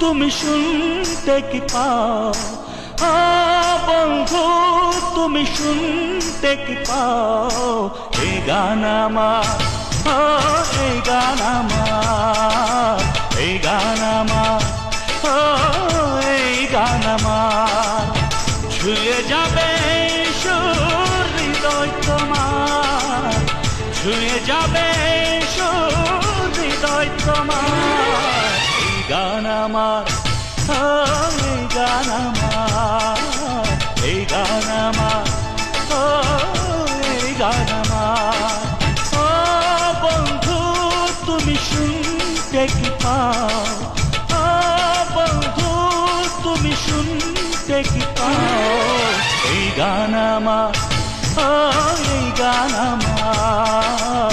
তুমি শুনতে কি পাও? বন্ধু তুমি শুনতে কি পাও? এই গান আমার, এই গান আমার, এই গান আমার, এই গান আমার। ছুঁয়ে যাবে সুর হৃদয় তোমার, ছুঁয়ে যাবে সুর হৃদয় তোমার। এই গান আমার, এই গান আমার, এই গান আমার, এই গান আমার। বন্ধু তুমি শুনতে কি পাও? বন্ধু তুমি শুনতে কি পাও? এই গান আমার, এই গান আমার।